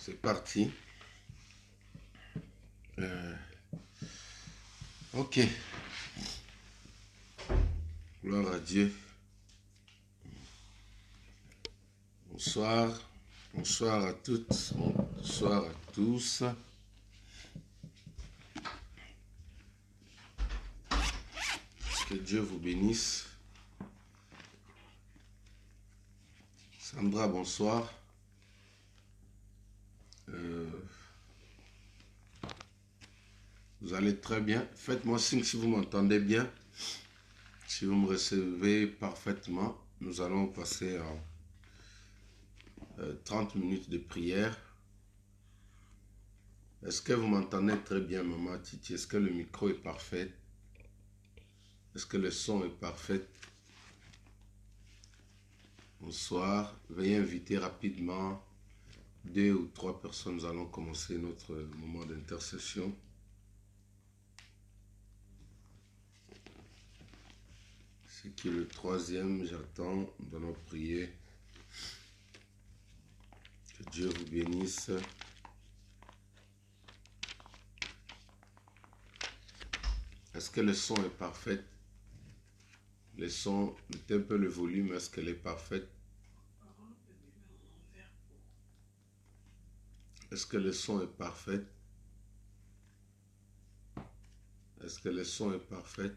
C'est parti. Ok. Gloire à Dieu. Bonsoir. Bonsoir à toutes. Bonsoir à tous. Que Dieu vous bénisse. Sandra, bonsoir. Vous allez très bien. Faites-moi signe si vous m'entendez bien. Si vous me recevez parfaitement, nous allons passer à 30 minutes de prière. Est-ce que vous m'entendez très bien, Maman Titi? Est-ce que le micro est parfait? Est-ce que le son est parfait? Bonsoir. Veuillez inviter rapidement 2 ou 3 personnes. Nous allons commencer notre moment d'intercession. C'est qui est le 3e, j'attends. Nous allons prier. Que Dieu vous bénisse. Est-ce que le son est parfait? Le son, mettez un peu le volume. Est-ce qu'elle est parfaite? Est-ce que le son est parfait? Est-ce que le son est parfait?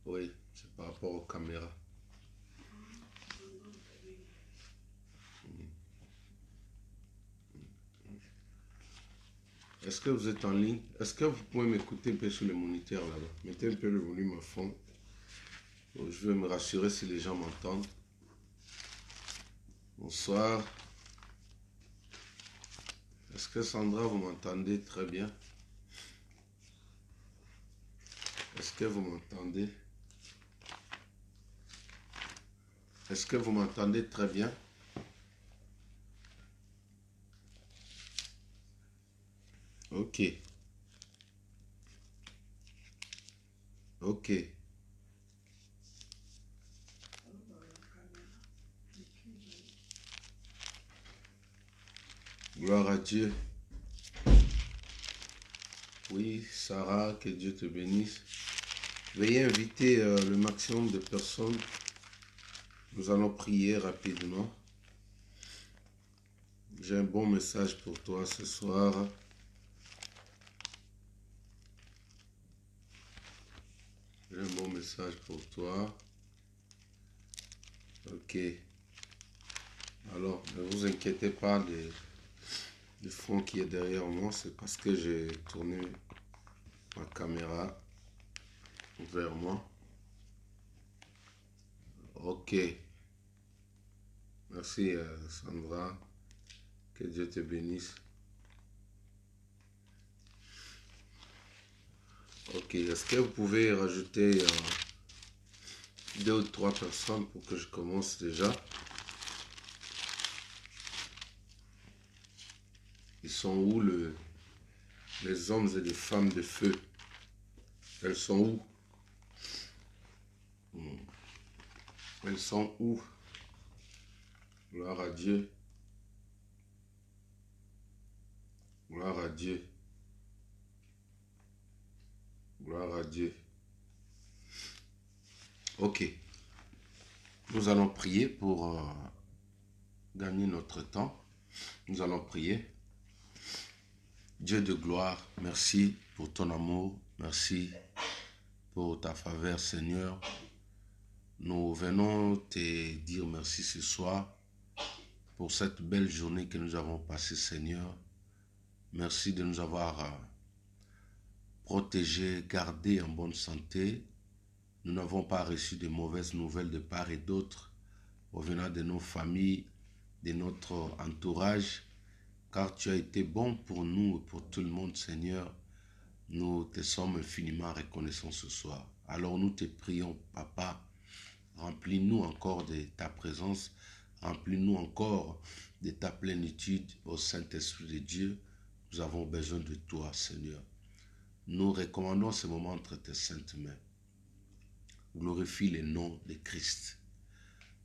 Oui, c'est par rapport aux caméras. Est-ce que vous êtes en ligne? Est-ce que vous pouvez m'écouter un peu sur le moniteur là-bas? Mettez un peu le volume à fond. Je veux me rassurer si les gens m'entendent. Bonsoir. Est-ce que Sandra, vous m'entendez très bien? Est-ce que vous m'entendez? Est-ce que vous m'entendez très bien? Ok. Ok. Gloire à Dieu. Oui, Sarah, que Dieu te bénisse. Veuillez inviter le maximum de personnes. Nous allons prier rapidement. J'ai un bon message pour toi ce soir. J'ai un bon message pour toi. Ok. Alors, ne vous inquiétez pas du fond qui est derrière moi. C'est parce que j'ai tourné ma caméra vers moi. Ok. Merci Sandra. Que Dieu te bénisse. Ok. Est-ce que vous pouvez rajouter 2 ou 3 personnes pour que je commence déjà? Ils sont où les hommes et les femmes de feu? Elles sont où? Elles sont où? Gloire à Dieu. Gloire à Dieu. Gloire à Dieu. Ok. Nous allons prier pour gagner notre temps. Nous allons prier. Dieu de gloire, merci pour ton amour. Merci pour ta faveur, Seigneur. Nous venons te dire merci ce soir pour cette belle journée que nous avons passée, Seigneur. Merci de nous avoir protégés, gardés en bonne santé. Nous n'avons pas reçu de mauvaises nouvelles de part et d'autre, provenant de nos familles, de notre entourage, car tu as été bon pour nous et pour tout le monde, Seigneur. Nous te sommes infiniment reconnaissants ce soir. Alors nous te prions, Papa, remplis-nous encore de ta présence, remplis-nous encore de ta plénitude au Saint-Esprit de Dieu. Nous avons besoin de toi, Seigneur. Nous recommandons ce moment entre tes saintes mains. Glorifie le nom de Christ.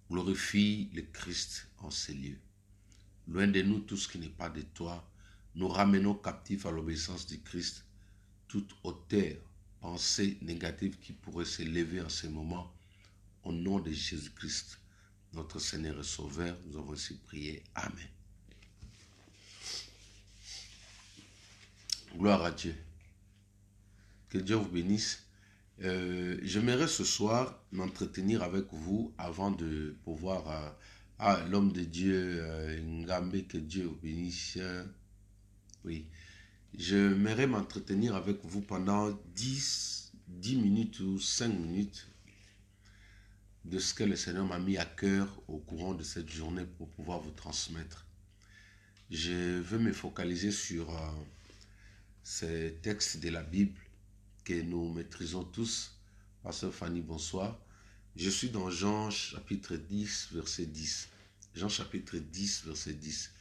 Glorifie le Christ en ces lieux. Loin de nous tout ce qui n'est pas de toi. Nous ramenons captifs à l'obéissance du Christ. Toute hauteur, pensée négative qui pourrait s'élever en ce moment. Au nom de Jésus-Christ, notre Seigneur et Sauveur, nous avons ainsi prié. Amen. Gloire à Dieu. Que Dieu vous bénisse. J'aimerais ce soir m'entretenir avec vous avant de pouvoir... l'homme de Dieu, Ngambe, que Dieu vous bénisse. Oui. J'aimerais m'entretenir avec vous pendant 10 minutes ou 5 minutes de ce que le Seigneur m'a mis à cœur au courant de cette journée pour pouvoir vous transmettre. Je veux me focaliser sur ces textes de la Bible que nous maîtrisons tous. Pasteur Fanny, bonsoir. Je suis dans Jean chapitre 10, verset 10. Jean chapitre 10, verset 10.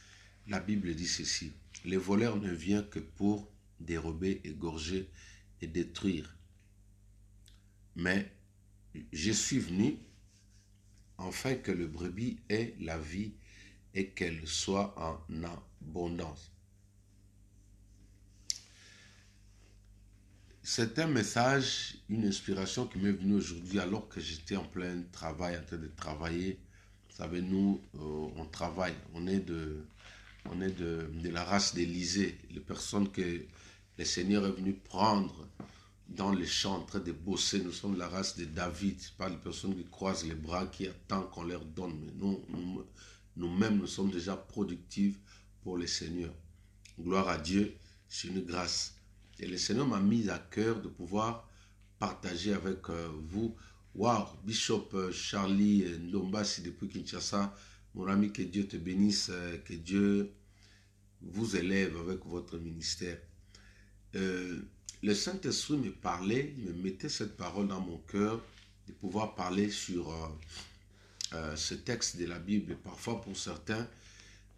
La Bible dit ceci. Le voleur ne vient que pour dérober, égorger et détruire. Mais je suis venu afin que le brebis ait la vie et qu'elle soit en abondance. C'est un message, une inspiration qui m'est venue aujourd'hui alors que j'étais en plein travail, en train de travailler. Vous savez, nous, on travaille, on est de la race d'Élysée, les personnes que le Seigneur est venu prendre dans les champs en train de bosser. Nous sommes de la race de David, pas les personnes qui croisent les bras, qui attendent qu'on leur donne. Mais nous-mêmes, nous sommes déjà productifs pour le Seigneur. Gloire à Dieu, c'est une grâce. Et le Seigneur m'a mis à cœur de pouvoir partager avec vous. Waouh, Bishop Charlie Ndombasi depuis Kinshasa, mon ami, que Dieu te bénisse, que Dieu vous élève avec votre ministère. Le Saint-Esprit me parlait, me mettait cette parole dans mon cœur, de pouvoir parler sur ce texte de la Bible. Et parfois, pour certains,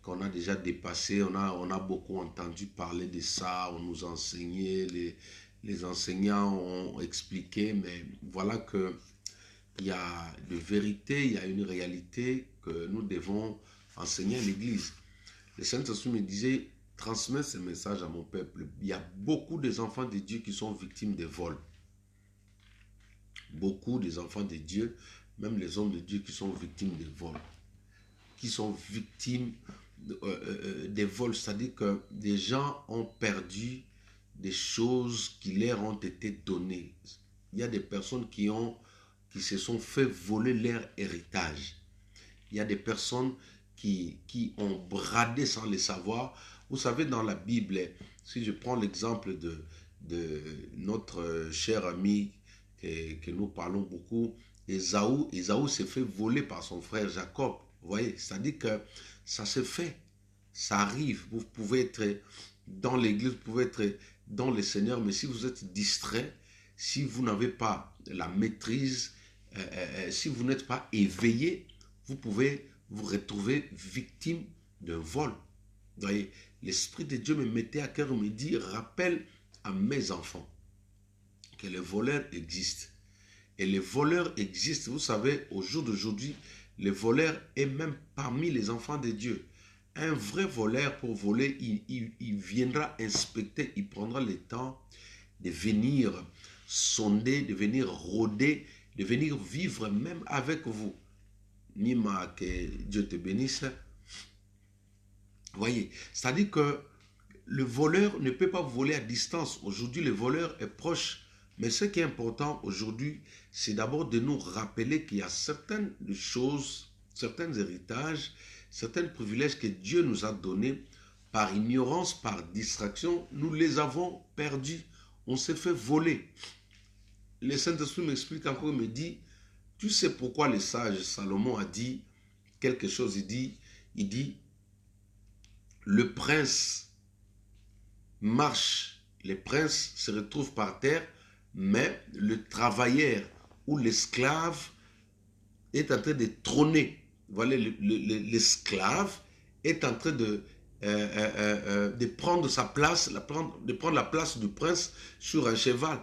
qu'on a déjà dépassé, on a beaucoup entendu parler de ça, on nous enseignait, les enseignants ont expliqué, mais voilà que il y a de vérité, il y a une réalité que nous devons enseigner à l'Église. Le Saint-Esprit me disait, transmets ce message à mon peuple. Il y a beaucoup des enfants de Dieu qui sont victimes de vols. Beaucoup des enfants de Dieu, même les hommes de Dieu qui sont victimes de vols. Qui sont victimes des vols, c'est-à-dire que des gens ont perdu des choses qui leur ont été données. Il y a des personnes qui se sont fait voler leur héritage. Il y a des personnes qui ont bradé sans le savoir. Vous savez, dans la Bible, si je prends l'exemple de notre cher ami que nous parlons beaucoup, Ésaü s'est fait voler par son frère Jacob. Vous voyez, c'est-à-dire que ça se fait, ça arrive. Vous pouvez être dans l'église, vous pouvez être dans le Seigneur, mais si vous êtes distrait, si vous n'avez pas la maîtrise, si vous n'êtes pas éveillé, vous pouvez vous retrouver victime d'un vol. Vous voyez, l'Esprit de Dieu me mettait à cœur, me dit, rappelle à mes enfants que les voleurs existent. Et les voleurs existent, vous savez, au jour d'aujourd'hui, les voleurs est même parmi les enfants de Dieu. Un vrai voleur, pour voler, il viendra inspecter, il prendra le temps de venir sonder, de venir rôder, de venir vivre même avec vous. Nima, que Dieu te bénisse. Voyez, c'est-à-dire que le voleur ne peut pas voler à distance. Aujourd'hui, le voleur est proche. Mais ce qui est important aujourd'hui, c'est d'abord de nous rappeler qu'il y a certaines choses, certains héritages, certains privilèges que Dieu nous a donnés par ignorance, par distraction. Nous les avons perdus. On s'est fait voler. Le Saint-Esprit m'explique encore, il me dit, tu sais pourquoi le sage Salomon a dit quelque chose. Il dit, le prince marche, les princes se retrouvent par terre, mais le travailleur ou l'esclave est en train de trôner. Voilà, l'esclave est en train de prendre sa place, de prendre la place du prince sur un cheval.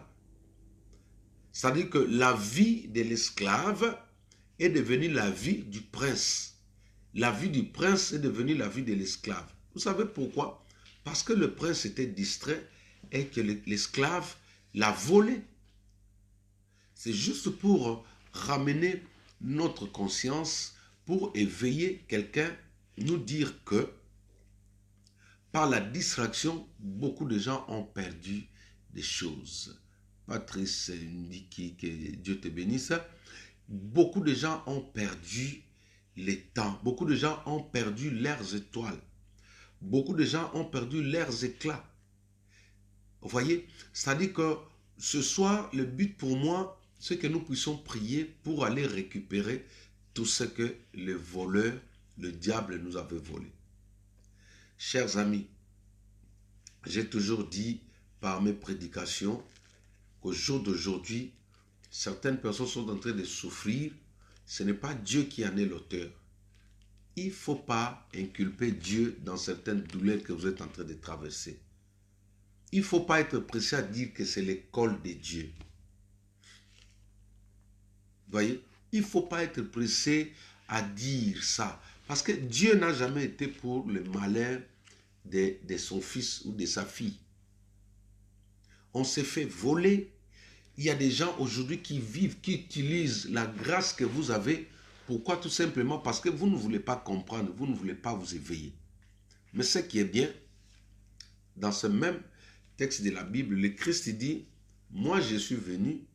C'est-à-dire que la vie de l'esclave est devenue la vie du prince. La vie du prince est devenue la vie de l'esclave. Vous savez pourquoi? Parce que le prince était distrait et que l'esclave l'a volé. C'est juste pour ramener notre conscience, pour éveiller quelqu'un, nous dire que par la distraction, beaucoup de gens ont perdu des choses. Patrice dit que Dieu te bénisse. Beaucoup de gens ont perdu les temps. Beaucoup de gens ont perdu leurs étoiles. Beaucoup de gens ont perdu leurs éclats. Vous voyez? C'est-à-dire que ce soir, le but pour moi, c'est que nous puissions prier pour aller récupérer tout ce que le voleur, le diable nous avait volé. Chers amis, j'ai toujours dit par mes prédications qu'au jour d'aujourd'hui, certaines personnes sont en train de souffrir. Ce n'est pas Dieu qui en est l'auteur. Il ne faut pas inculper Dieu dans certaines douleurs que vous êtes en train de traverser. Il ne faut pas être pressé à dire que c'est l'école de Dieu. Vous voyez? Il ne faut pas être pressé à dire ça. Parce que Dieu n'a jamais été pour le malheur de son fils ou de sa fille. On s'est fait voler. Il y a des gens aujourd'hui qui vivent, qui utilisent la grâce que vous avez. Pourquoi? Tout simplement parce que vous ne voulez pas comprendre, vous ne voulez pas vous éveiller. Mais ce qui est bien, dans ce même texte de la Bible, le Christ dit, moi je suis venu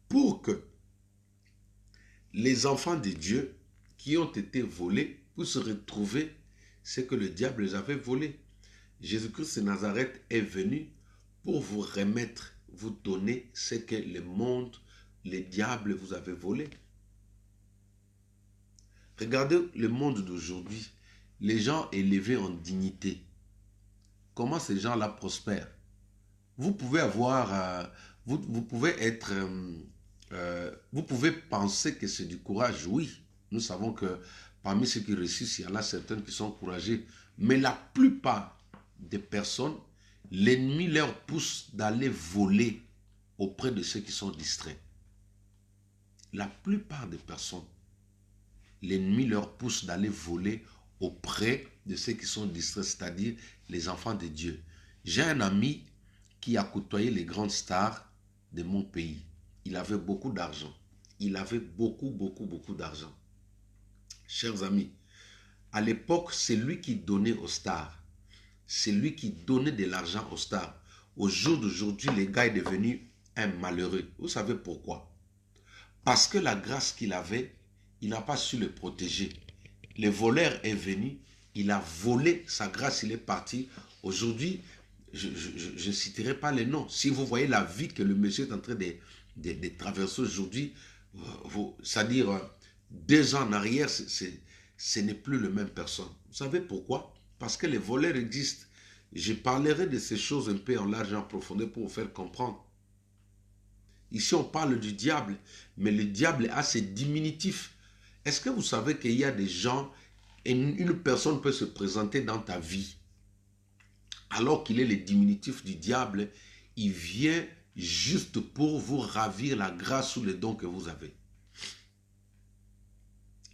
pour que les enfants de Dieu qui ont été volés puissent retrouver ce que le diable les avait volé. Jésus-Christ de Nazareth est venu pour vous remettre, vous donner ce que le monde, le diable vous avait volé. Regardez le monde d'aujourd'hui, les gens élevés en dignité. Comment ces gens-là prospèrent? Vous pouvez avoir, vous pouvez être, vous pouvez penser que c'est du courage, oui. Nous savons que parmi ceux qui réussissent, il y en a certains qui sont courageux. Mais la plupart des personnes, l'ennemi leur pousse d'aller voler auprès de ceux qui sont distraits. La plupart des personnes, l'ennemi leur pousse d'aller voler auprès de ceux qui sont distraits, c'est-à-dire les enfants de Dieu. J'ai un ami qui a côtoyé les grandes stars de mon pays. Il avait beaucoup d'argent. Il avait beaucoup d'argent. Chers amis, à l'époque, c'est lui qui donnait aux stars. C'est lui qui donnait de l'argent aux stars. Au jour d'aujourd'hui, le gars est devenu un malheureux. Vous savez pourquoi? Parce que la grâce qu'il avait, il n'a pas su le protéger. Le voleur est venu, il a volé sa grâce, il est parti. Aujourd'hui, je ne citerai pas les noms. Si vous voyez la vie que le monsieur est en train de traverser aujourd'hui, c'est-à-dire 2 ans en arrière, ce n'est plus la même personne. Vous savez pourquoi? Parce que les voleurs existent. Je parlerai de ces choses un peu en large et en profondeur pour vous faire comprendre. Ici, on parle du diable, mais le diable a ses diminutifs. Est-ce que vous savez qu'il y a des gens, et une personne peut se présenter dans ta vie, alors qu'il est le diminutif du diable, il vient juste pour vous ravir la grâce ou le don que vous avez.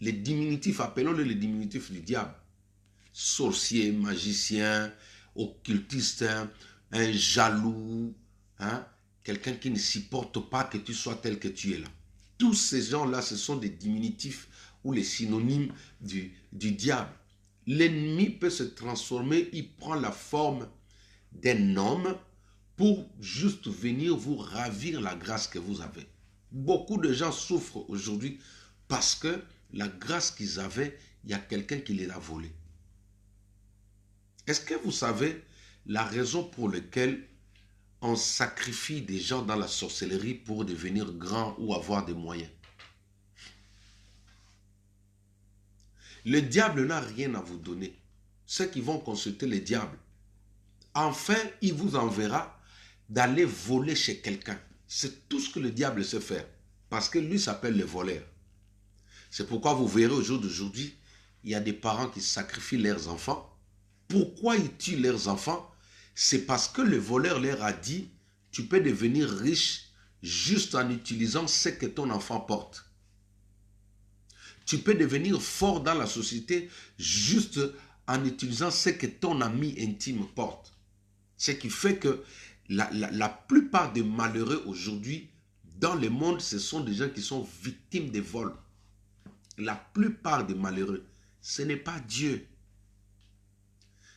Les diminutifs, appelons-le les diminutifs du diable. Sorcier, magicien, occultiste, un jaloux, quelqu'un qui ne supporte pas que tu sois tel que tu es là. Tous ces gens-là, ce sont des diminutifs ou les synonymes du diable. L'ennemi peut se transformer, il prend la forme d'un homme pour juste venir vous ravir la grâce que vous avez. Beaucoup de gens souffrent aujourd'hui parce que la grâce qu'ils avaient, il y a quelqu'un qui les a volée. Est-ce que vous savez la raison pour laquelle on sacrifie des gens dans la sorcellerie pour devenir grand ou avoir des moyens? Le diable n'a rien à vous donner. Ceux qui vont consulter le diable, enfin, il vous enverra d'aller voler chez quelqu'un. C'est tout ce que le diable sait faire. Parce que lui s'appelle le voleur. C'est pourquoi vous verrez au jour d'aujourd'hui, il y a des parents qui sacrifient leurs enfants. Pourquoi ils tuent leurs enfants? C'est parce que le voleur leur a dit, tu peux devenir riche juste en utilisant ce que ton enfant porte. Tu peux devenir fort dans la société juste en utilisant ce que ton ami intime porte. Ce qui fait que la plupart des malheureux aujourd'hui dans le monde, ce sont des gens qui sont victimes de vols. La plupart des malheureux, ce n'est pas Dieu.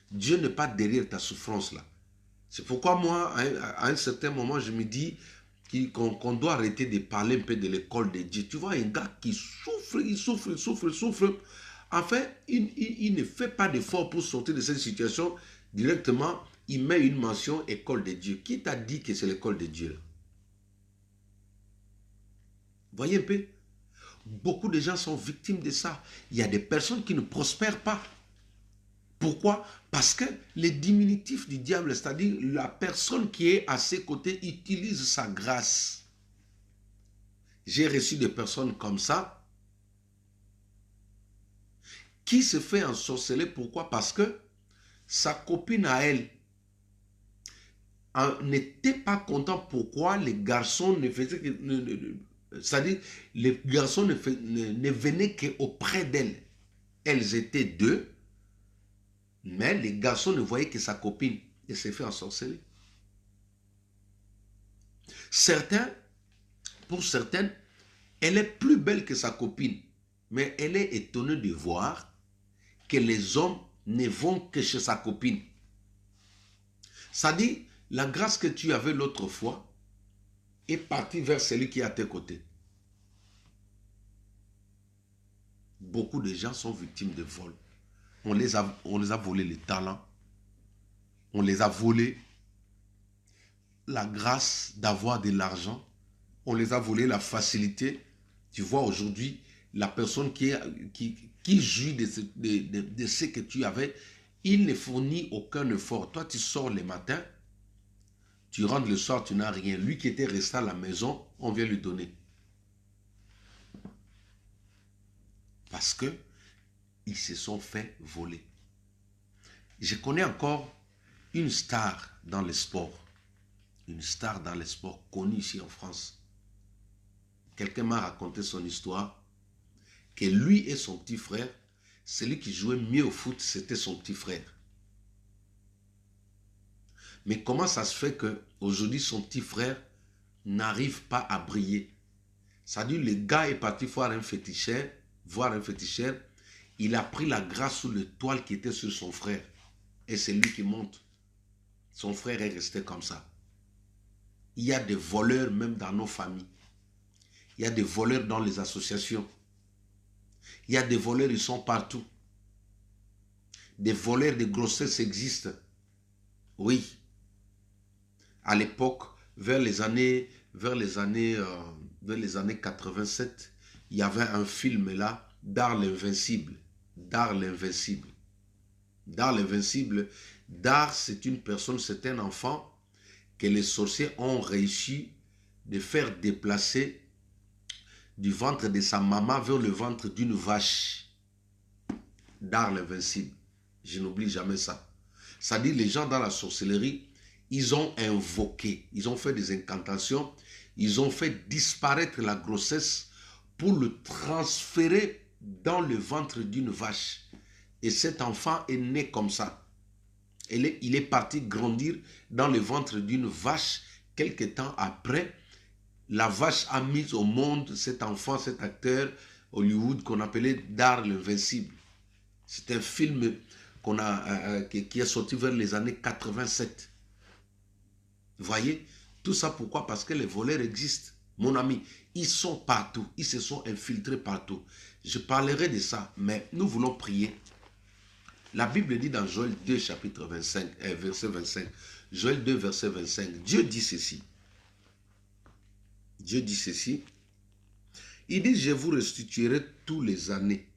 Dieu n'est pas derrière ta souffrance là. C'est pourquoi moi, à un certain moment, je me dis qu'on doit arrêter de parler un peu de l'école de Dieu. Tu vois, un gars qui souffre, il souffre, il souffre, il souffre. En fait, il ne fait pas d'effort pour sortir de cette situation. Directement, il met une mention école de Dieu. Qui t'a dit que c'est l'école de Dieu là? Voyez un peu? Beaucoup de gens sont victimes de ça. Il y a des personnes qui ne prospèrent pas. Pourquoi? Parce que le diminutif du diable, c'est-à-dire la personne qui est à ses côtés, utilise sa grâce. J'ai reçu des personnes comme ça qui se fait ensorceler. Pourquoi? Parce que sa copine à elle n'était pas content pourquoi les garçons ne faisaient que... C'est-à-dire les garçons ne venaient qu'auprès d'elle. Elles étaient deux, mais les garçons ne voyaient que sa copine. Elle s'est fait ensorceler. Pour certaines, elle est plus belle que sa copine. Mais elle est étonnée de voir que les hommes ne vont que chez sa copine. Ça dit, la grâce que tu avais l'autre fois est partie vers celui qui est à tes côtés. Beaucoup de gens sont victimes de vol. On les a volé les talents. On les a volé la grâce d'avoir de l'argent. On les a volé la facilité. Tu vois aujourd'hui, la personne qui jouit de ce que tu avais, il ne fournit aucun effort. Toi, tu sors le matin, tu rentres le soir, tu n'as rien. Lui qui était resté à la maison, on vient lui donner. Parce que ils se sont fait voler. Je connais encore une star dans le sport. Une star dans le sport connue ici en France. Quelqu'un m'a raconté son histoire, que lui et son petit frère, celui qui jouait mieux au foot, c'était son petit frère. Mais comment ça se fait qu'aujourd'hui, son petit frère n'arrive pas à briller? C'est-à-dire, le gars est parti voir un féticheur, il a pris la grâce sous le toile qui était sur son frère. Et c'est lui qui monte. Son frère est resté comme ça. Il y a des voleurs même dans nos familles. Il y a des voleurs dans les associations. Il y a des voleurs, ils sont partout. Des voleurs de grossesse existent. Oui. À l'époque, vers les années 87, il y avait un film là, Dar l'Invincible. Dar l'Invincible. Dar l'Invincible. Dar, c'est une personne, c'est un enfant que les sorciers ont réussi de faire déplacer du ventre de sa maman vers le ventre d'une vache. Dar l'Invincible. Je n'oublie jamais ça. Ça dit, les gens dans la sorcellerie, ils ont invoqué, ils ont fait des incantations, ils ont fait disparaître la grossesse pour le transférer dans le ventre d'une vache. Et cet enfant est né comme ça. Il est parti grandir dans le ventre d'une vache. Quelque temps après, la vache a mis au monde cet enfant, cet acteur Hollywood qu'on appelait Dar l'Invincible. C'est un film qui est sorti vers les années 87. Vous voyez? Tout ça pourquoi? Parce que les voleurs existent. Mon ami, ils sont partout. Ils se sont infiltrés partout. Je parlerai de ça, mais nous voulons prier. La Bible dit dans Joël 2, chapitre 25, verset 25. Joël 2, verset 25. Dieu dit ceci. Dieu dit ceci. Il dit, je vous restituerai tous les années.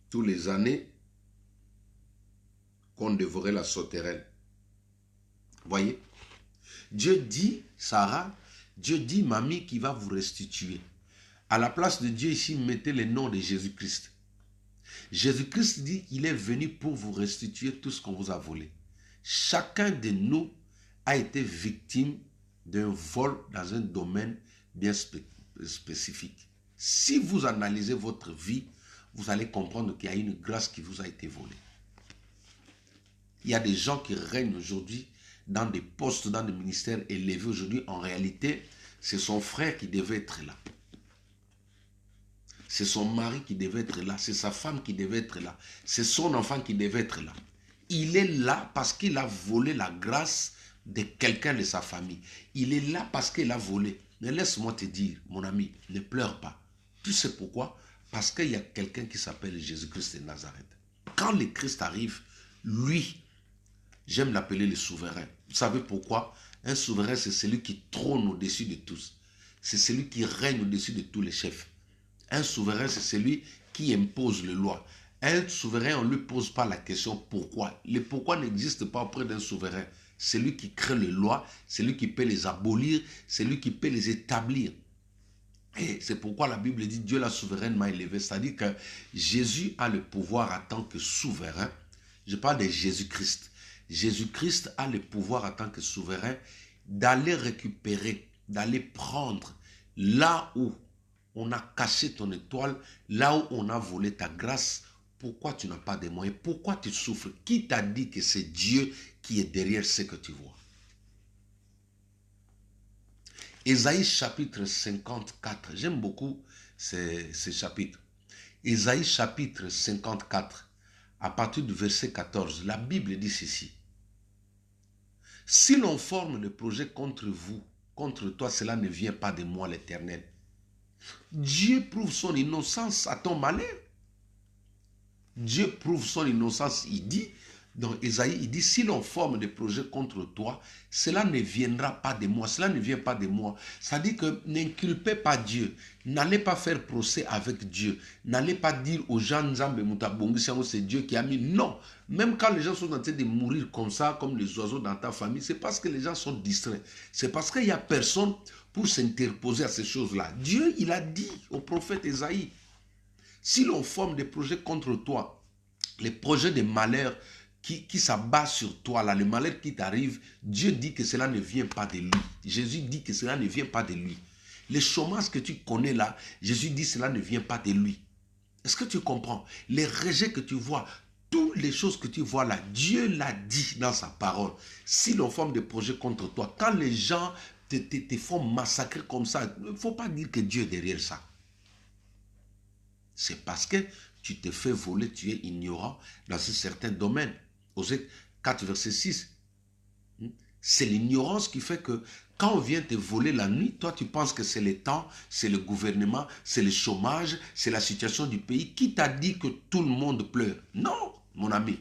Tous les années qu'on dévorait la sauterelle. Voyez? Dieu dit, Sarah, Dieu dit, mamie, qui va vous restituer. À la place de Dieu ici, mettez le nom de Jésus-Christ. Jésus-Christ dit, il est venu pour vous restituer tout ce qu'on vous a volé. Chacun de nous a été victime d'un vol dans un domaine bien spécifique. Si vous analysez votre vie, vous allez comprendre qu'il y a une grâce qui vous a été volée. Il y a des gens qui règnent aujourd'hui dans des postes, dans des ministères élevés aujourd'hui. En réalité, c'est son frère qui devait être là. C'est son mari qui devait être là. C'est sa femme qui devait être là. C'est son enfant qui devait être là. Il est là parce qu'il a volé la grâce de quelqu'un de sa famille. Il est là parce qu'il a volé. Mais laisse-moi te dire, mon ami, ne pleure pas. Tu sais pourquoi? Parce qu'il y a quelqu'un qui s'appelle Jésus-Christ de Nazareth. Quand le Christ arrive, lui, j'aime l'appeler le souverain. Vous savez pourquoi? Un souverain, c'est celui qui trône au-dessus de tous. C'est celui qui règne au-dessus de tous les chefs. Un souverain, c'est celui qui impose les lois. Un souverain, on ne lui pose pas la question pourquoi. Le pourquoi n'existe pas auprès d'un souverain. C'est lui qui crée les lois, c'est lui qui peut les abolir, c'est lui qui peut les établir. Et c'est pourquoi la Bible dit Dieu l'a souverainement élevé. C'est-à-dire que Jésus a le pouvoir en tant que souverain. Je parle de Jésus-Christ. Jésus-Christ a le pouvoir en tant que souverain d'aller récupérer, d'aller prendre là où on a caché ton étoile, là où on a volé ta grâce. Pourquoi tu n'as pas de moyens? Pourquoi tu souffres? Qui t'a dit que c'est Dieu qui est derrière ce que tu vois? Ésaïe chapitre 54, j'aime beaucoup ces chapitres. Ésaïe chapitre 54, à partir du verset 14, la Bible dit ceci. Si l'on forme des projets contre vous, contre toi, cela ne vient pas de moi l'Éternel. Dieu prouve son innocence à ton malheur. Dieu prouve son innocence, il dit, dans Ésaïe, il dit, si l'on forme des projets contre toi, cela ne viendra pas de moi, cela ne vient pas de moi. Ça dit que n'inculpez pas Dieu, n'allez pas faire procès avec Dieu, n'allez pas dire aux gens, c'est Dieu qui a mis, non. Même quand les gens sont en train de mourir comme ça, comme les oiseaux dans ta famille, c'est parce que les gens sont distraits. C'est parce qu'il n'y a personne pour s'interposer à ces choses-là. Dieu, il a dit au prophète Ésaïe, si l'on forme des projets contre toi, les projets de malheur qui s'abattent sur toi, là, le malheur qui t'arrive, Dieu dit que cela ne vient pas de lui. Jésus dit que cela ne vient pas de lui. Les chômages que tu connais là, Jésus dit que cela ne vient pas de lui. Est-ce que tu comprends? Les rejets que tu vois, toutes les choses que tu vois là, Dieu l'a dit dans sa parole. Si l'on forme des projets contre toi, quand les gens te font massacrer comme ça, il ne faut pas dire que Dieu est derrière ça. C'est parce que tu te fais voler, tu es ignorant dans un certain domaine. Osée 4, verset 6. C'est l'ignorance qui fait que quand on vient te voler la nuit, toi tu penses que c'est le temps, c'est le gouvernement, c'est le chômage, c'est la situation du pays. Qui t'a dit que tout le monde pleure? Non, mon ami.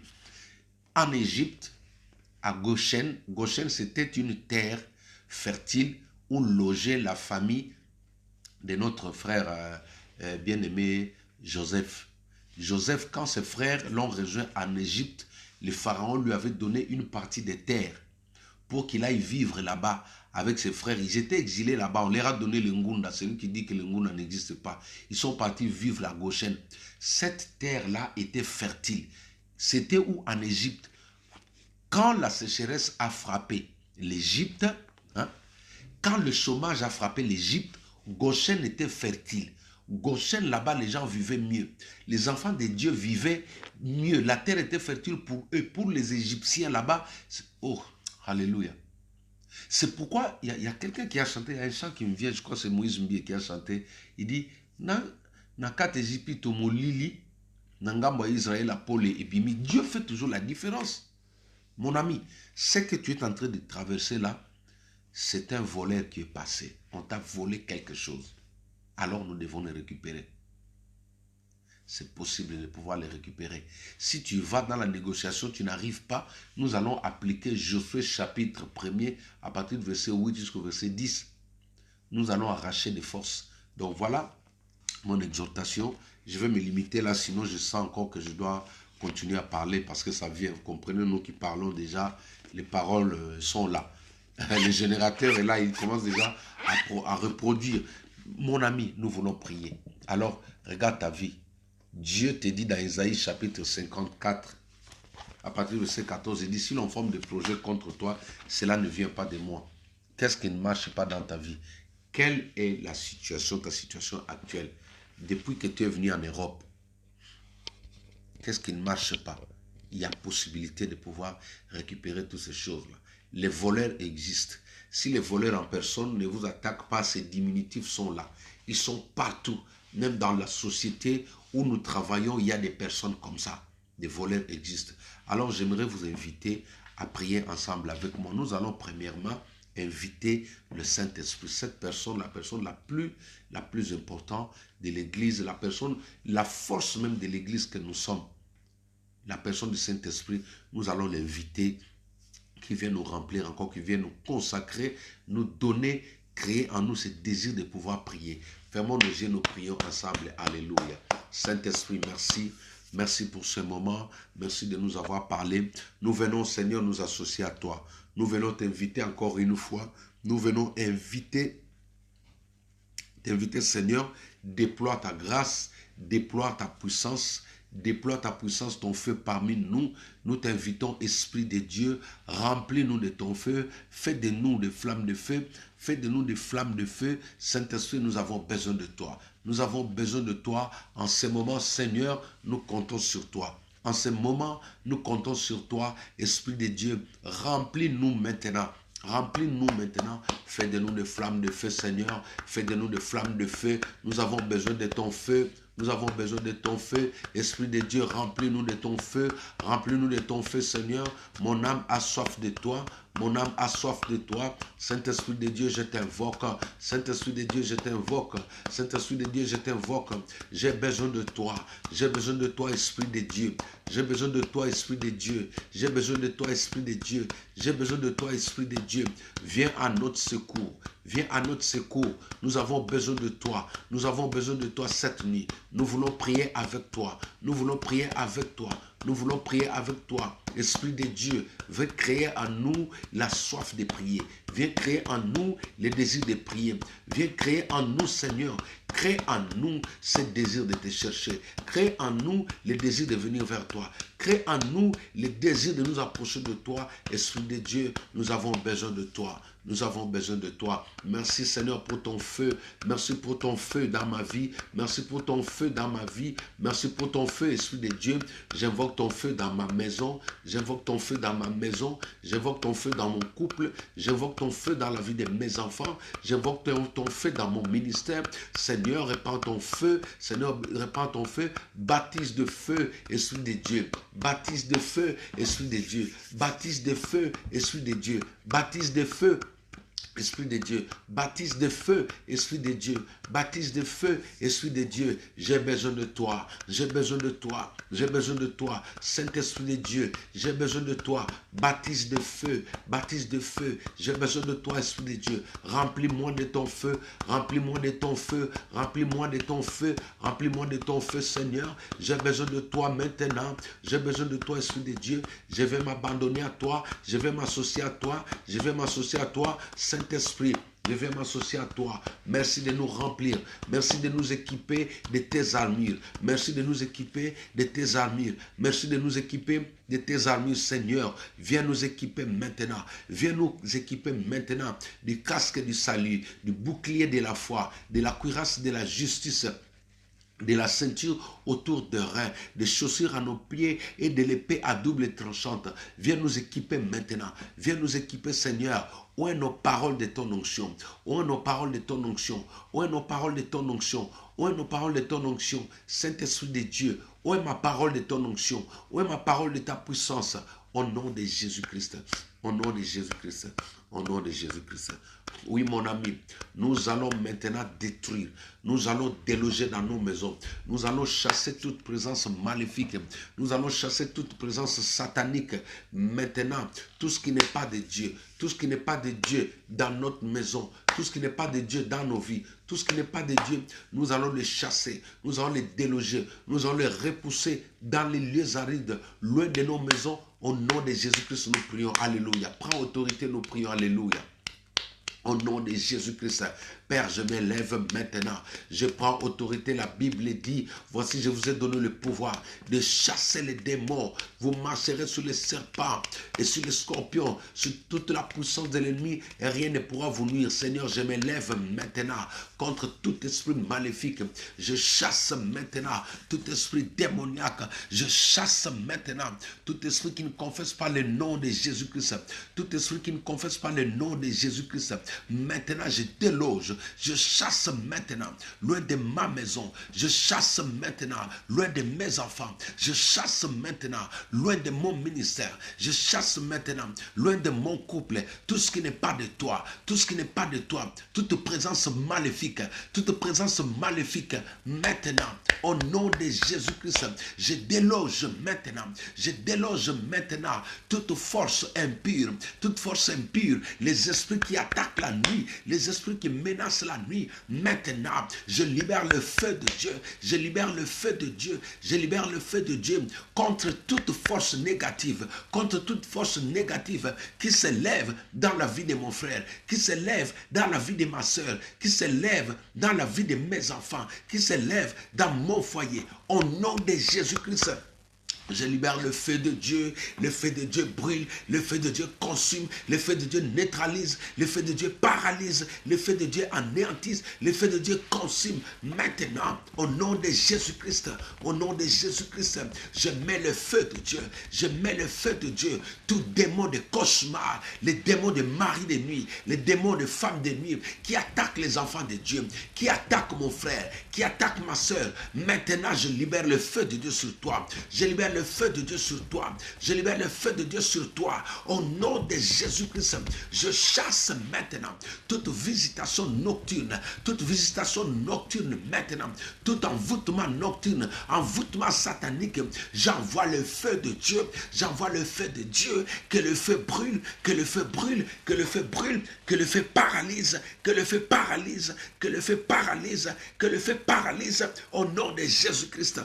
En Égypte, à Goshen, Goshen c'était une terre fertile où logeait la famille de notre frère bien-aimé Joseph. Joseph, quand ses frères l'ont rejoint en Égypte, le pharaon lui avait donné une partie des terres pour qu'il aille vivre là-bas avec ses frères. Ils étaient exilés là-bas, on leur a donné le Ngunda, celui qui dit que le Ngunda n'existe pas. Ils sont partis vivre la Goshen. Cette terre-là était fertile. C'était où? En Égypte. Quand la sécheresse a frappé l'Égypte, quand le chômage a frappé l'Égypte, Goshen était fertile. Goshen, là-bas, les gens vivaient mieux. Les enfants de Dieu vivaient mieux. La terre était fertile pour eux. Pour les Égyptiens, là-bas, oh, alléluia. C'est pourquoi il y a quelqu'un qui a chanté, il y a un chant qui me vient, je crois que c'est Moïse Mbie qui a chanté. Il dit, na kat Égypte tomo lili, nangamba Israël apole et bimi. Dieu fait toujours la différence. Mon ami, ce que tu es en train de traverser là, c'est un voleur qui est passé. On t'a volé quelque chose. Alors nous devons les récupérer. C'est possible de pouvoir les récupérer. Si tu vas dans la négociation, tu n'arrives pas, nous allons appliquer Josué chapitre 1er à partir du verset 8 jusqu'au verset 10. Nous allons arracher des forces. Donc voilà mon exhortation. Je vais me limiter là, sinon je sens encore que je dois continuer à parler parce que ça vient. Vous comprenez, nous qui parlons déjà, les paroles sont là. Le générateur est là, il commence déjà à reproduire. Mon ami, nous voulons prier. Alors, regarde ta vie. Dieu te dit dans Ésaïe chapitre 54, à partir du verset 14, il dit, si l'on forme des projets contre toi, cela ne vient pas de moi. Qu'est-ce qui ne marche pas dans ta vie? Quelle est la situation, ta situation actuelle? depuis que tu es venu en Europe, qu'est-ce qui ne marche pas? Il y a possibilité de pouvoir récupérer toutes ces choses-là. Les voleurs existent. Si les voleurs en personne ne vous attaquent pas, ces diminutifs sont là. Ils sont partout. Même dans la société où nous travaillons, il y a des personnes comme ça. Des voleurs existent. Alors j'aimerais vous inviter à prier ensemble avec moi. Nous allons premièrement inviter le Saint-Esprit. Cette personne, la personne la plus importante de l'Église, la force même de l'Église que nous sommes. La personne du Saint-Esprit, nous allons l'inviter, qui vient nous remplir encore, qui vient nous consacrer, nous donner, créer en nous ce désir de pouvoir prier. Fermons nos yeux, nous prions ensemble. Alléluia. Saint-Esprit, merci. Merci pour ce moment. Merci de nous avoir parlé. Nous venons, Seigneur, nous associer à toi. Nous venons t'inviter encore une fois. Nous venons t'inviter, Seigneur, déploie ta grâce, déploie ta puissance, ton feu parmi nous. Nous t'invitons, Esprit de Dieu, remplis-nous de ton feu, fais de nous des flammes de feu, fais de nous des flammes de feu. Saint-Esprit, nous avons besoin de toi. Nous avons besoin de toi. En ce moment, Seigneur, nous comptons sur toi. En ce moment, nous comptons sur toi, Esprit de Dieu. Remplis-nous maintenant. Remplis-nous maintenant. Fais de nous des flammes de feu, Seigneur. Fais de nous des flammes de feu. Nous avons besoin de ton feu. Nous avons besoin de ton feu. Esprit de Dieu, remplis-nous de ton feu. Remplis-nous de ton feu, Seigneur. Mon âme a soif de toi. Mon âme a soif de toi. Saint-Esprit de Dieu, je t'invoque. Saint-Esprit de Dieu, je t'invoque. Saint-Esprit de Dieu, je t'invoque. J'ai besoin de toi. J'ai besoin de toi, Esprit de Dieu. J'ai besoin de toi, Esprit de Dieu. J'ai besoin de toi, Esprit de Dieu. J'ai besoin de toi, Esprit de Dieu. Viens à notre secours. Viens à notre secours. Nous avons besoin de toi. Nous avons besoin de toi cette nuit. Nous voulons prier avec toi. Nous voulons prier avec toi. Nous voulons prier avec toi. Esprit de Dieu, viens créer en nous la soif de prier. Viens créer en nous le désir de prier. Viens créer en nous, Seigneur. Crée en nous ce désir de te chercher. Crée en nous le désir de venir vers toi. Crée en nous le désir de nous approcher de toi. Esprit de Dieu, nous avons besoin de toi. Nous avons besoin de toi. Merci Seigneur pour ton feu. Merci pour ton feu dans ma vie. Merci pour ton feu dans ma vie. Merci pour ton feu, Esprit de Dieu. J'invoque ton feu dans ma maison. J'invoque ton feu dans ma maison. J'invoque ton feu dans mon couple. J'invoque ton feu dans la vie de mes enfants. J'invoque ton feu dans mon ministère. Seigneur, répands ton feu. Seigneur, répands ton feu. Baptise de feu, Esprit de Dieu. Baptise de feu, Esprit de Dieu. Baptise de feu, Esprit de Dieu. Baptise de feu, Esprit de Dieu, baptise de feu, Esprit de Dieu, baptise de feu, Esprit de Dieu. J'ai besoin de toi, j'ai besoin de toi, j'ai besoin de toi, Saint-Esprit de Dieu, j'ai besoin de toi, baptise de feu, j'ai besoin de toi, Esprit de Dieu. Remplis-moi de ton feu, remplis-moi de ton feu, remplis-moi de ton feu, remplis-moi de ton feu, Seigneur. J'ai besoin de toi maintenant, j'ai besoin de toi, Esprit de Dieu. Je vais m'abandonner à toi, je vais m'associer à toi, je vais m'associer à toi, Saint-Esprit, je vais m'associer à toi. Merci de nous remplir. Merci de nous équiper de tes armures. Merci de nous équiper de tes armures. Merci de nous équiper de tes armures, Seigneur. Viens nous équiper maintenant. Viens nous équiper maintenant du casque du salut, du bouclier de la foi, de la cuirasse de la justice, de la ceinture autour des reins, des chaussures à nos pieds et de l'épée à double tranchante. Viens nous équiper maintenant. Viens nous équiper, Seigneur. Où est nos paroles de ton onction? Où est nos paroles de ton onction? Où est nos paroles de ton onction? Où est nos paroles de ton onction? Saint-Esprit de Dieu, où est ma parole de ton onction? Où est ma parole de ta puissance? Au nom de Jésus-Christ. Au nom de Jésus-Christ. Au nom de Jésus-Christ. Oui, mon ami, nous allons maintenant détruire. Nous allons déloger dans nos maisons. Nous allons chasser toute présence maléfique. Nous allons chasser toute présence satanique. Maintenant, tout ce qui n'est pas de Dieu, tout ce qui n'est pas de Dieu dans notre maison, tout ce qui n'est pas de Dieu dans nos vies, tout ce qui n'est pas de Dieu, nous allons les chasser, nous allons les déloger, nous allons les repousser dans les lieux arides, loin de nos maisons. Au nom de Jésus-Christ, nous prions. Alléluia. Prends autorité, nous prions. Alléluia. Au nom de Jésus-Christ, Père, je m'élève maintenant. Je prends autorité. La Bible dit, voici, je vous ai donné le pouvoir de chasser les démons. Vous marcherez sur les serpents et sur les scorpions, sur toute la puissance de l'ennemi, et rien ne pourra vous nuire. Seigneur, je m'élève maintenant contre tout esprit maléfique. Je chasse maintenant tout esprit démoniaque. Je chasse maintenant tout esprit qui ne confesse pas le nom de Jésus-Christ. Tout esprit qui ne confesse pas le nom de Jésus-Christ. Maintenant, je déloge. Je chasse maintenant loin de ma maison. Je chasse maintenant loin de mes enfants. Je chasse maintenant loin de mon ministère. Je chasse maintenant loin de mon couple. Tout ce qui n'est pas de toi. Tout ce qui n'est pas de toi. Toute présence maléfique. Toute présence maléfique. Maintenant, au nom de Jésus-Christ, je déloge maintenant. Je déloge maintenant toute force impure. Toute force impure. Les esprits qui attaquent la nuit. Les esprits qui menacent la nuit. Maintenant, je libère le feu de Dieu. Je libère le feu de Dieu. Je libère le feu de Dieu contre toute force négative. Contre toute force négative qui s'élève dans la vie de mon frère. Qui s'élève dans la vie de ma soeur. Qui s'élève dans la vie de mes enfants. Qui s'élève dans mon foyer. Au nom de Jésus-Christ. Je libère le feu de Dieu. Le feu de Dieu brûle. Le feu de Dieu consume. Le feu de Dieu neutralise. Le feu de Dieu paralyse. Le feu de Dieu anéantise. Le feu de Dieu consume. Maintenant, au nom de Jésus-Christ, au nom de Jésus-Christ, je mets le feu de Dieu. Je mets le feu de Dieu. Tout démon de cauchemar, les démons de mari de nuit, les démons de femme de nuit qui attaquent les enfants de Dieu, qui attaquent mon frère, qui attaquent ma soeur. Maintenant, je libère le feu de Dieu sur toi. Je libère le feu de Dieu sur toi. Je libère le feu de Dieu sur toi. Au nom de Jésus-Christ, je chasse maintenant toute visitation nocturne. Toute visitation nocturne maintenant. Tout envoûtement nocturne. Envoûtement satanique. J'envoie le feu de Dieu. J'envoie le feu de Dieu. Que le feu brûle. Que le feu brûle. Que le feu brûle. Que le feu paralyse. Que le feu paralyse. Que le feu paralyse. Que le feu paralyse. Au nom de Jésus-Christ.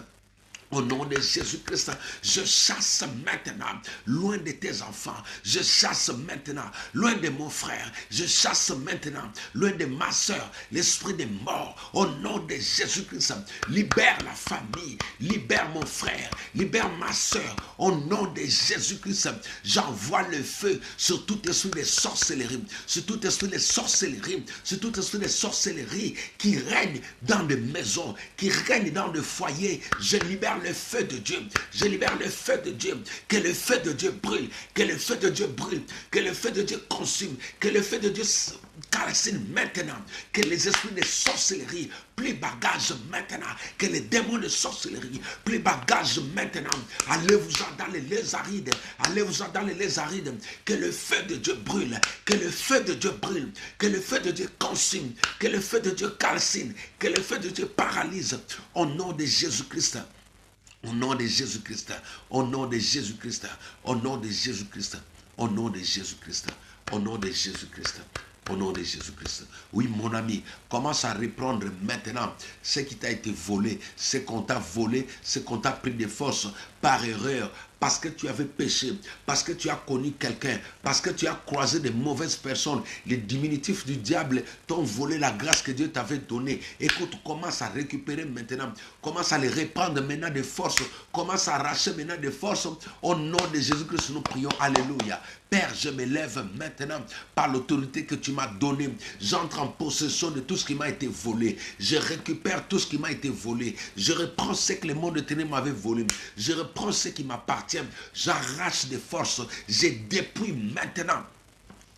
Au nom de Jésus-Christ, je chasse maintenant loin de tes enfants. Je chasse maintenant loin de mon frère. Je chasse maintenant loin de ma soeur. L'esprit de mort. Au nom de Jésus-Christ, libère la famille. Libère mon frère. Libère ma soeur. Au nom de Jésus-Christ, j'envoie le feu sur tout esprit de sorcellerie. Sur tout esprit de sorcellerie. Sur tout esprit de sorcellerie qui règne dans des maisons. Qui règne dans des foyers. Je libère le feu de Dieu. Je libère le feu de Dieu. Que le feu de Dieu brûle. Que le feu de Dieu brûle. Que le feu de Dieu consume. Que le feu de Dieu calcine maintenant. Que les esprits de sorcellerie, plus bagage maintenant. Que les démons de sorcellerie, plus bagage maintenant. Allez-vous-en dans les lézarides. Allez-vous-en dans les lézarides. Que le feu de Dieu brûle. Que le feu de Dieu brûle. Que le feu de Dieu consume. Que le feu de Dieu calcine. Que le feu de Dieu paralyse. Au nom de Jésus-Christ. Au nom de Jésus-Christ, au nom de Jésus-Christ, au nom de Jésus-Christ, au nom de Jésus-Christ, au nom de Jésus-Christ, au nom de Jésus-Christ. Oui, mon ami, commence à reprendre maintenant ce qui t'a été volé, ce qu'on t'a volé, ce qu'on t'a pris de force par erreur, parce que tu avais péché, parce que tu as connu quelqu'un, parce que tu as croisé de mauvaises personnes. Les diminutifs du diable t'ont volé la grâce que Dieu t'avait donnée. Écoute, commence à récupérer maintenant, commence à les reprendre maintenant de force, commence à arracher maintenant de force. Au nom de Jésus-Christ, nous prions. Alléluia. Père, je me lève maintenant par l'autorité que tu m'as donnée. J'entre en possession de tout ce qui m'a été volé. Je récupère tout ce qui m'a été volé. Je reprends ce que le monde de ténèbres m'avait volé. Je reprends ce qui m'appartient. J'arrache des forces. Je dépouille maintenant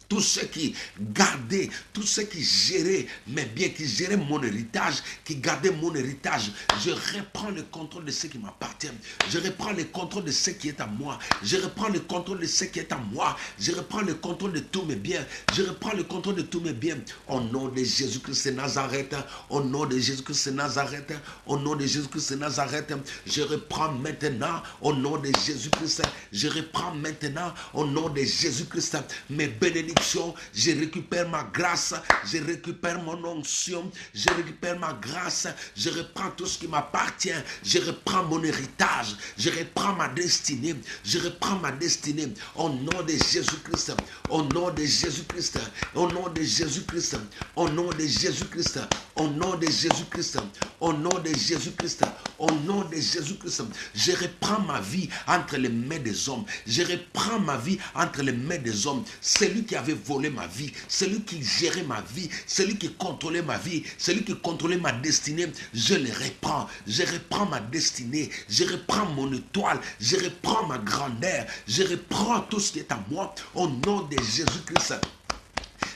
tous ceux qui gardaient, tous ceux qui géraient mes biens, qui géraient mon héritage, qui gardaient mon héritage. Je reprends le contrôle de ce qui m'appartient. Je reprends le contrôle de ce qui est à moi. Je reprends le contrôle de ce qui est à moi. Je reprends le contrôle de tous mes biens. Je reprends le contrôle de tous mes biens. Au nom de Jésus-Christ de Nazareth. Au nom de Jésus-Christ de Nazareth. Au nom de Jésus-Christ de Nazareth. Je reprends maintenant, au nom de Jésus-Christ. Je reprends maintenant, au nom de Jésus-Christ, mes bénédictions. bénédiction, je récupère ma grâce, je récupère mon onction, je récupère ma grâce, je reprends tout ce qui m'appartient, je reprends mon héritage, je reprends ma destinée, je reprends ma destinée, au nom de Jésus-Christ, au nom de Jésus-Christ, au nom de Jésus-Christ, au nom de Jésus-Christ, au nom de Jésus-Christ, au nom de Jésus-Christ, au nom de Jésus-Christ, je reprends ma vie entre les mains des hommes, je reprends ma vie entre les mains des hommes. Celui qui avait volé ma vie, celui qui gérait ma vie, celui qui contrôlait ma vie, celui qui contrôlait ma destinée, je le reprends. Je reprends ma destinée, je reprends mon étoile, je reprends ma grandeur, je reprends tout ce qui est à moi au nom de Jésus-Christ.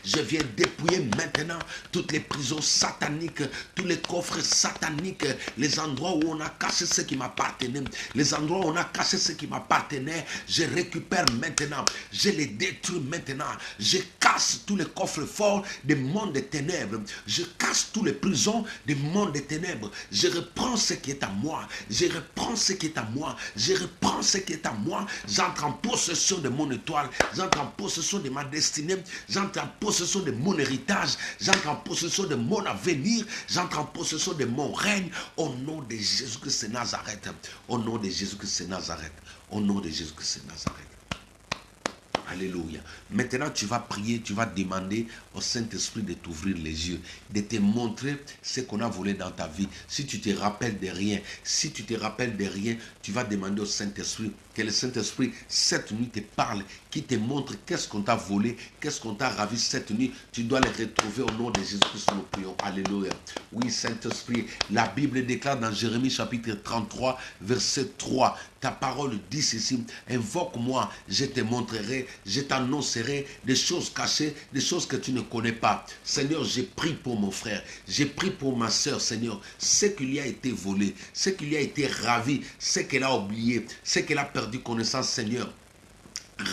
Je viens dépouiller maintenant toutes les prisons sataniques, tous les coffres sataniques, les endroits où on a caché ce qui m'appartenait, les endroits où on a caché ce qui m'appartenait, je récupère maintenant, je les détruis maintenant, je casse tous les coffres forts des mondes des ténèbres, je casse toutes les prisons des mondes des ténèbres, je reprends ce qui est à moi, je reprends ce qui est à moi, je reprends ce qui est à moi, j'entre en possession de mon étoile, j'entre en possession de ma destinée, j'entre en possession de mon héritage, j'entre en possession de mon avenir, j'entre en possession de mon règne, au nom de Jésus-Christ de Nazareth, au nom de Jésus-Christ de Nazareth, au nom de Jésus-Christ de Nazareth. Alléluia. Maintenant, tu vas prier, tu vas demander au Saint-Esprit de t'ouvrir les yeux, de te montrer ce qu'on a volé dans ta vie. Si tu te rappelles de rien, si tu te rappelles de rien, tu vas demander au Saint-Esprit que le Saint-Esprit, cette nuit, te parle, qui te montre qu'est-ce qu'on t'a volé, qu'est-ce qu'on t'a ravi cette nuit. Tu dois les retrouver au nom de Jésus-Christ, nous prions. Alléluia. Oui, Saint-Esprit, la Bible déclare dans Jérémie chapitre 33, verset 3, ta parole dit ceci, invoque-moi, je te montrerai, je t'annoncerai des choses cachées, des choses que tu ne connais pas. Seigneur, j'ai pris pour mon frère, j'ai pris pour ma soeur, Seigneur, ce qui lui a été volé, ce qui lui a été ravi, ce qu'elle a oublié, ce qu'elle a perdu connaissance, Seigneur.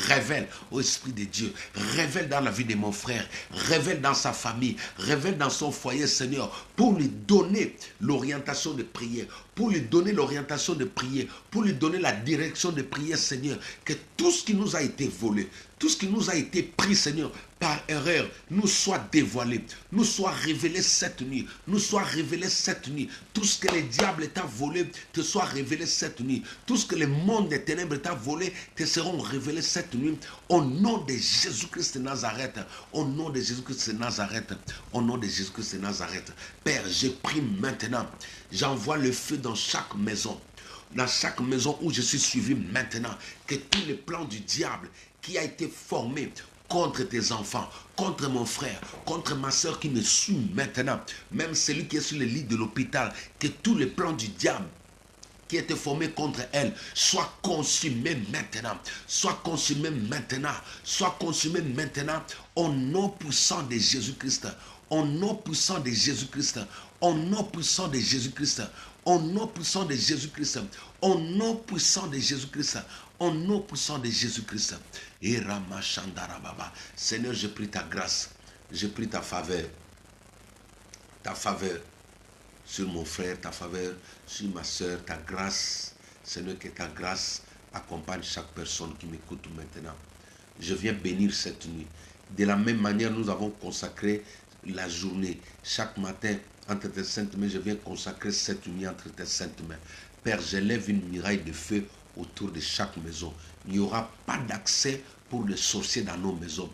Révèle au Esprit de Dieu, révèle dans la vie de mon frère, révèle dans sa famille, révèle dans son foyer, Seigneur, pour lui donner l'orientation de prière, pour lui donner l'orientation de prière, pour lui donner la direction de prière, Seigneur, que tout ce qui nous a été volé, tout ce qui nous a été pris, Seigneur, par erreur, nous soit dévoilé, nous soit révélé cette nuit, nous soit révélé cette nuit. Tout ce que le diable t'a volé te soit révélé cette nuit. Tout ce que le monde des ténèbres t'a volé te seront révélés cette nuit. Au nom de Jésus-Christ de Nazareth, au nom de Jésus-Christ de Nazareth, au nom de Jésus-Christ de Nazareth. Père, je prie maintenant, j'envoie le feu dans chaque maison. Dans chaque maison où je suis suivi maintenant, que tous les plans du diable qui a été formé contre tes enfants, contre mon frère, contre ma soeur qui me suit maintenant, même celui qui est sur le lit de l'hôpital, que tous les plans du diable qui étaient formés contre elle soient consumés maintenant, soient consumés maintenant, soient consumés maintenant, au nom puissant de Jésus-Christ, au nom puissant de Jésus-Christ, au nom puissant de Jésus-Christ, au nom puissant de Jésus-Christ, au nom puissant de Jésus-Christ, au nom puissant de Jésus-Christ. Et Ramachandarababa. Seigneur, je prie ta grâce, je prie ta faveur sur mon frère, ta faveur sur ma soeur, ta grâce. Seigneur, que ta grâce accompagne chaque personne qui m'écoute maintenant. Je viens bénir cette nuit. De la même manière, nous avons consacré la journée. Chaque matin, entre tes saintes mains, je viens consacrer cette nuit entre tes saintes mains. Père, j'élève une muraille de feu autour de chaque maison. Il n'y aura pas d'accès pour les sorciers dans nos maisons.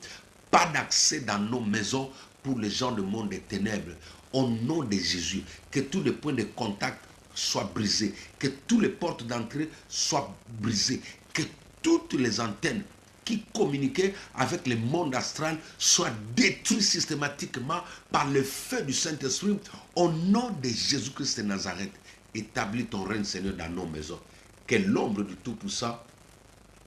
Pas d'accès dans nos maisons pour les gens du monde des ténèbres. Au nom de Jésus, que tous les points de contact soient brisés. Que toutes les portes d'entrée soient brisées. Que toutes les antennes qui communiquaient avec le monde astral soient détruites systématiquement par le feu du Saint-Esprit. Au nom de Jésus-Christ de Nazareth, établis ton règne, Seigneur, dans nos maisons. Que l'ombre du Tout-Puissant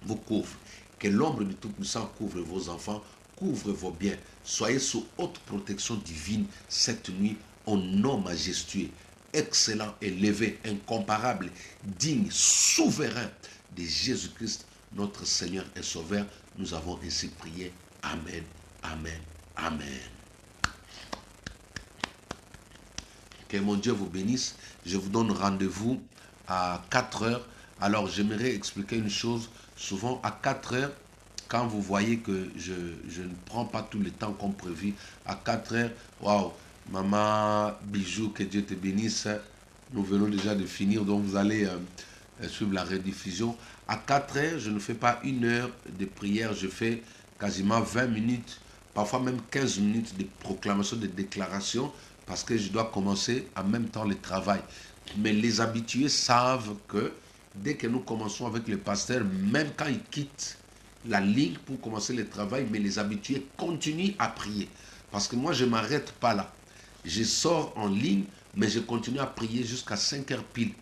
vous couvre. Que l'ombre du Tout-Puissant couvre vos enfants, couvre vos biens. Soyez sous haute protection divine cette nuit, au nom majestueux, excellent, élevé, incomparable, digne, souverain de Jésus-Christ, notre Seigneur et Sauveur. Nous avons ainsi prié. Amen, amen, amen. Que mon Dieu vous bénisse. Je vous donne rendez-vous à 4 heures. Alors, j'aimerais expliquer une chose. Souvent, à 4 heures, quand vous voyez que je ne prends pas tout le temps comme prévu, à 4 heures, waouh, maman Bijou, que Dieu te bénisse, nous venons déjà de finir, donc vous allez suivre la rediffusion. À 4 heures, je ne fais pas 1 heure de prière, je fais quasiment 20 minutes, parfois même 15 minutes de proclamation, de déclaration, parce que je dois commencer en même temps le travail. Mais les habitués savent que dès que nous commençons avec le pasteur, même quand il quitte la ligne pour commencer le travail, mais les habitués continuent à prier. Parce que moi, je ne m'arrête pas là. Je sors en ligne, mais je continue à prier jusqu'à 5 heures pile.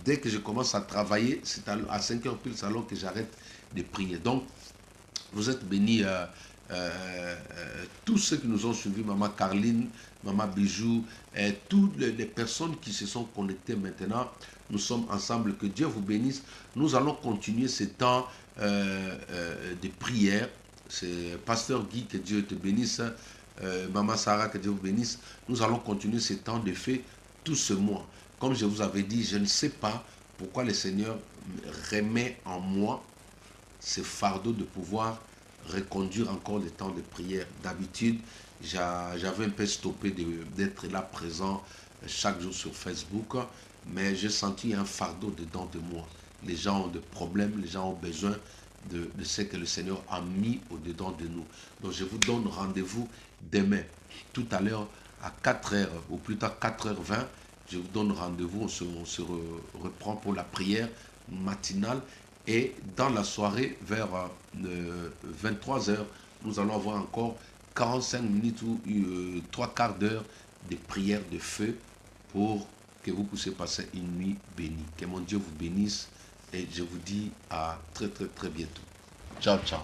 Dès que je commence à travailler, c'est à 5 heures pile, c'est alors que j'arrête de prier. Donc, vous êtes bénis, tous ceux qui nous ont suivis, Maman Carline, Maman Bijou, et toutes les personnes qui se sont connectées maintenant. Nous sommes ensemble, que Dieu vous bénisse. Nous allons continuer ce temps de prière. C'est Pasteur Guy, que Dieu te bénisse. Maman Sarah, que Dieu vous bénisse. Nous allons continuer ce temps de fête tout ce mois. Comme je vous avais dit, je ne sais pas pourquoi le Seigneur remet en moi ce fardeau de pouvoir reconduire encore le temps de prière. D'habitude, j'avais un peu stoppé d'être là présent chaque jour sur Facebook, mais j'ai senti un fardeau dedans de moi. Les gens ont des problèmes, les gens ont besoin de ce que le Seigneur a mis au-dedans de nous. Donc je vous donne rendez-vous demain, tout à l'heure à 4h, ou plus tard 4h20. Je vous donne rendez-vous, on se reprend pour la prière matinale. Et dans la soirée, vers 23h, nous allons avoir encore 45 minutes ou 3/4 d'heure de prière de feu pour que vous puissiez passer une nuit bénie. Que mon Dieu vous bénisse et je vous dis à très très très bientôt. Ciao, ciao.